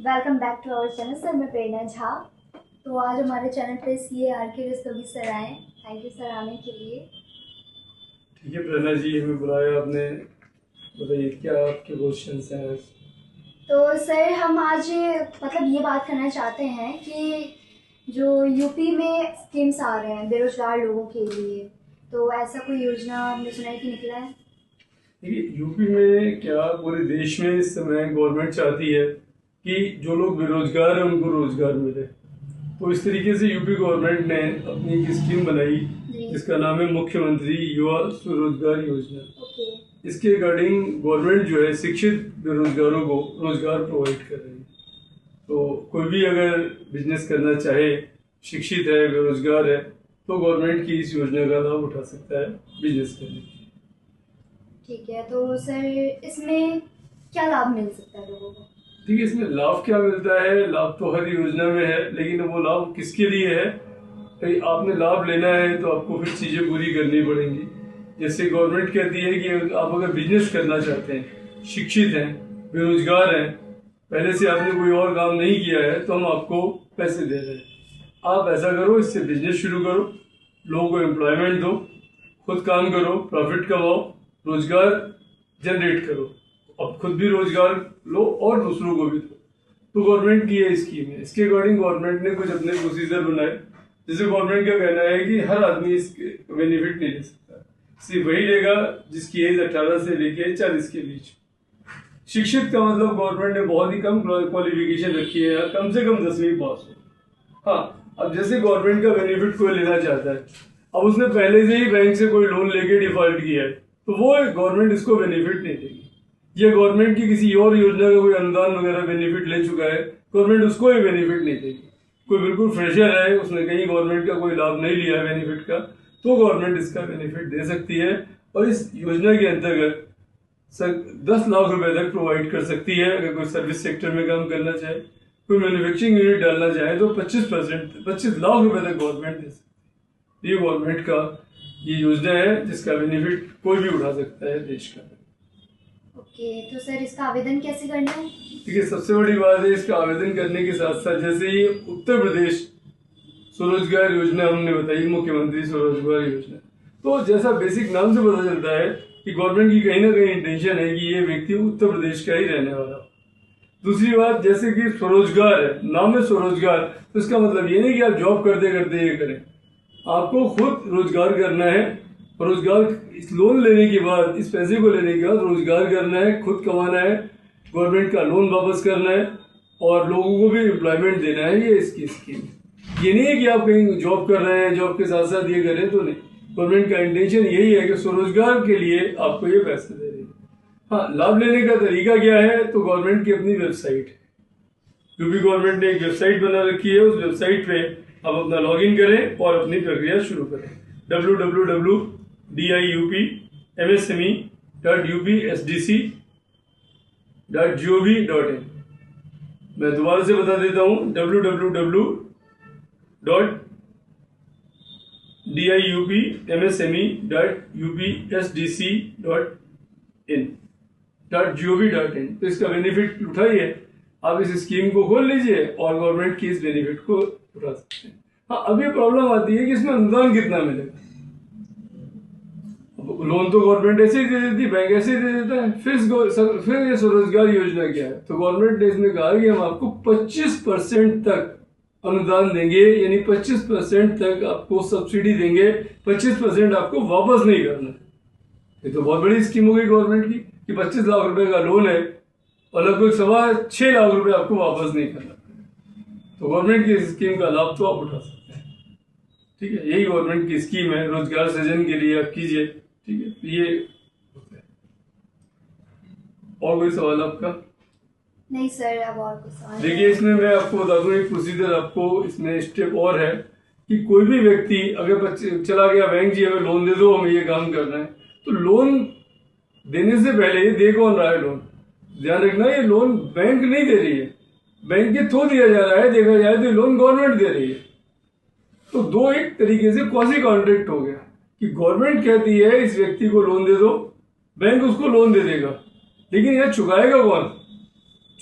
Welcome back to our channel. Sir मैं प्रेरणा झा। तो आज हमारे चैनल पे CA RK रस्तोगी सर आए। थैंक यू सर आने के लिए। ठीक है प्रेरणा जी, हमें बुलाया आपने, बताइए क्या आपके क्वेश्चंस हैं। तो सर हम आज ये बात करना चाहते हैं कि जो यूपी में स्कीम्स आ रहे हैं बेरोजगार लोगों के लिए, तो ऐसा कोई योजना हमने सुना है कि निकला है? देखिए यूपी में क्या पूरे देश में इस समय गवर्नमेंट चाहती है कि जो लोग बेरोजगार हैं उनको रोजगार मिले। तो इस तरीके से यूपी गवर्नमेंट ने अपनी एक स्कीम बनाई जिसका नाम है मुख्यमंत्री युवा स्वरोजगार योजना। ओके। इसके रिगार्डिंग गवर्नमेंट जो है शिक्षित बेरोजगारों को रोजगार प्रोवाइड कर रही है। तो कोई भी अगर बिजनेस करना चाहे, शिक्षित है, बेरोजगार है, तो गवर्नमेंट की इस योजना का लाभ उठा सकता है बिजनेस करने के लिए। ठीक है, तो सर इसमें क्या लाभ मिल सकता है लोगों को? देखिए इसमें लाभ क्या मिलता है, लाभ तो हर योजना में है, लेकिन वो लाभ किसके लिए है? भाई आपने लाभ लेना है तो आपको फिर चीजें पूरी करनी पड़ेंगी। जैसे गवर्नमेंट कहती है कि आप अगर बिजनेस करना चाहते हैं, शिक्षित हैं, बेरोजगार हैं, पहले से आपने कोई और काम नहीं किया है, तो हम आपको पैसे दे रहे हैं। आप ऐसा करो, इससे बिजनेस शुरू करो, लोगों को एम्प्लॉयमेंट दो, खुद काम करो, प्रॉफिट कमाओ, रोजगार जनरेट करो, अब खुद भी रोजगार लो और दूसरों को भी दो। तो गवर्नमेंट की ये स्कीम है। इसके अकॉर्डिंग गवर्नमेंट ने कुछ अपने प्रोसीजर बनाए। जैसे गवर्नमेंट का कहना है कि हर आदमी इसके बेनिफिट नहीं ले सकता, सिर्फ वही लेगा जिसकी एज 18 से लेके 40 के बीच। शिक्षित का मतलब गवर्नमेंट ने बहुत ही कम क्वालिफिकेशन रखी है, कम से कम 10वीं पास हो। हाँ, अब जैसे गवर्नमेंट का बेनिफिट कोई लेना चाहता है, अब उसने पहले से ही बैंक से कोई लोन लेके डिफॉल्ट किया है, तो वो गवर्नमेंट इसको बेनिफिट नहीं देगी। ये गवर्नमेंट की किसी और योजना का कोई अनुदान वगैरह बेनिफिट ले चुका है, गवर्नमेंट उसको ही बेनिफिट नहीं देगी। कोई बिल्कुल फ्रेशर है, उसने कहीं गवर्नमेंट का कोई लाभ नहीं लिया बेनिफिट का, तो गवर्नमेंट इसका बेनिफिट दे सकती है। और इस योजना के अंतर्गत 10 लाख रुपए तक प्रोवाइड कर सकती है। अगर कोई सर्विस सेक्टर में काम करना चाहे, कोई मैन्युफैक्चरिंग यूनिट डालना चाहे, तो 25 लाख रुपए तक गवर्नमेंट दे सकती है। ये गवर्नमेंट का ये योजना है जिसका बेनिफिट कोई भी उठा सकता है देश का। ओके, तो सर इसका आवेदन कैसे करना है? देखिए सबसे बड़ी बात है, इसका आवेदन करने के साथ साथ जैसे ये उत्तर प्रदेश स्वरोजगार योजना हमने बताई, मुख्यमंत्री स्वरोजगार योजना, तो जैसा बेसिक नाम से पता चलता है कि गवर्नमेंट की कहीं ना कहीं इंटेंशन है कि ये व्यक्ति उत्तर प्रदेश का ही रहने वाला हो। दूसरी बात, जैसे कि स्वरोजगार है, नाम है स्वरोजगार, तो इसका मतलब ये नहीं कि आप जॉब करते करते ये करें, आपको खुद रोजगार करना है। रोजगार इस लोन लेने के बाद, इस पैसे को लेने के बाद रोजगार करना है, खुद कमाना है, गवर्नमेंट का लोन वापस करना है और लोगों को भी एम्प्लॉयमेंट देना है। ये इसकी स्कीम है। ये नहीं है कि आप कहीं जॉब कर रहे हैं, जॉब के साथ साथ ये करें, तो नहीं। गवर्नमेंट का इंटेंशन यही है कि स्वरोजगार के लिए आपको ये पैसे दे रही है। हाँ, लाभ लेने का तरीका क्या है? तो गवर्नमेंट की अपनी वेबसाइट है, यूपी गवर्नमेंट ने एक वेबसाइट बना रखी है। उस वेबसाइट पे आप अपना लॉगिन करें और अपनी प्रक्रिया शुरू करें। www.diupmsme.upsdc.gov.in। मैं दोबारा से बता देता हूँ, www.diupmsme.upsdc.gov.in। तो इसका बेनिफिट उठाइए, आप इस स्कीम को खोल लीजिए और गवर्नमेंट की इस बेनिफिट को उठा सकते हैं। हाँ, अब ये प्रॉब्लम आती है कि इसमें अनुदान कितना मिलेगा। लोन तो गवर्नमेंट ऐसे ही दे देती, बैंक ऐसे ही दे देता है। फिर ये स्वरोजगार योजना क्या है? तो गवर्नमेंट ने इसमें कहा कि हम आपको 25% तक अनुदान देंगे, यानी 25% तक आपको सब्सिडी देंगे, 25% आपको वापस नहीं करना है। ये तो बहुत बड़ी स्कीम हो गई गवर्नमेंट की कि 25 लाख रुपए का लोन है और लगभग 6.25 लाख रुपए आपको वापस नहीं करना। तो गवर्नमेंट की स्कीम का लाभ तो आप उठा सकते हैं। ठीक है, यही गवर्नमेंट की स्कीम है, रोजगार सृजन के लिए आप कीजिए। ठीक है, तो ये होता है। और कोई सवाल आपका? नहीं सर, अब और कुछ सवाल? देखिए इसमें मैं आपको बता दूं, एक प्रोसीजर आपको इसमें स्टेप और है कि कोई भी व्यक्ति अगर चला गया बैंक, जी हमें लोन दे दो, हमें ये काम करना है, तो लोन देने से पहले ये दे कौन रहा है लोन, ध्यान रखना, ये लोन बैंक नहीं दे रही है, बैंक के थ्रू दिया जा रहा है। देखा जाए तो लोन गवर्नमेंट दे रही है। तो दो एक तरीके से क्वासी कॉन्ट्रैक्ट हो गया कि गवर्नमेंट कहती है इस व्यक्ति को लोन दे दो, बैंक उसको लोन दे देगा, लेकिन यह चुकाएगा कौन?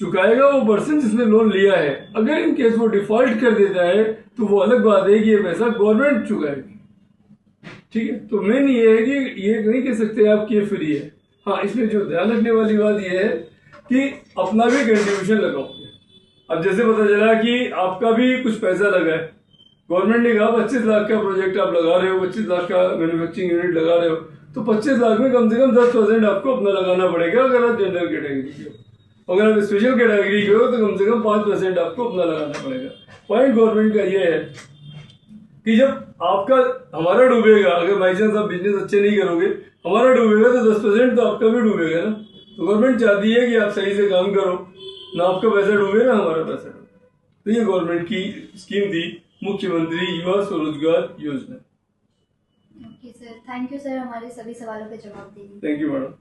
चुकाएगा वो पर्सन जिसने लोन लिया है। अगर इन केस वो डिफॉल्ट कर देता है तो वो अलग बात है कि ये पैसा गवर्नमेंट चुकाएगी। ठीक है, तो मेन ये है कि ये नहीं कह सकते आप कि ये फ्री है। हाँ, इसमें जो ध्यान रखने वाली बात ये है कि अपना भी कंट्रीब्यूशन लगाओगे। अब जैसे पता चला कि आपका भी कुछ पैसा लगा है, गवर्नमेंट ने कहा 25 लाख का प्रोजेक्ट आप लगा रहे हो, 25 लाख का मैन्युफैक्चरिंग यूनिट लगा रहे हो, तो 25 लाख में कम से कम 10% आपको अपना लगाना पड़ेगा। अगर आप जनरल कैटेगरी के हो, अगर आप स्पेशल कैटेगरी के हो तो कम से कम 5% आपको अपना लगाना पड़ेगा। पॉइंट गवर्नमेंट का यह है कि जब आपका हमारा डूबेगा, अगर बाई चांस आप बिजनेस अच्छे नहीं करोगे, हमारा डूबेगा तो 10% तो आपका भी डूबेगा ना। तो गवर्नमेंट चाहती है कि आप सही से काम करो, ना आपका पैसा डूबे ना हमारा पैसा डूबे। तो ये गवर्नमेंट की स्कीम थी मुख्यमंत्री युवा स्वरोजगार योजना। Okay sir, thank you sir हमारे सभी सवालों के जवाब देने के लिए। Thank you madam.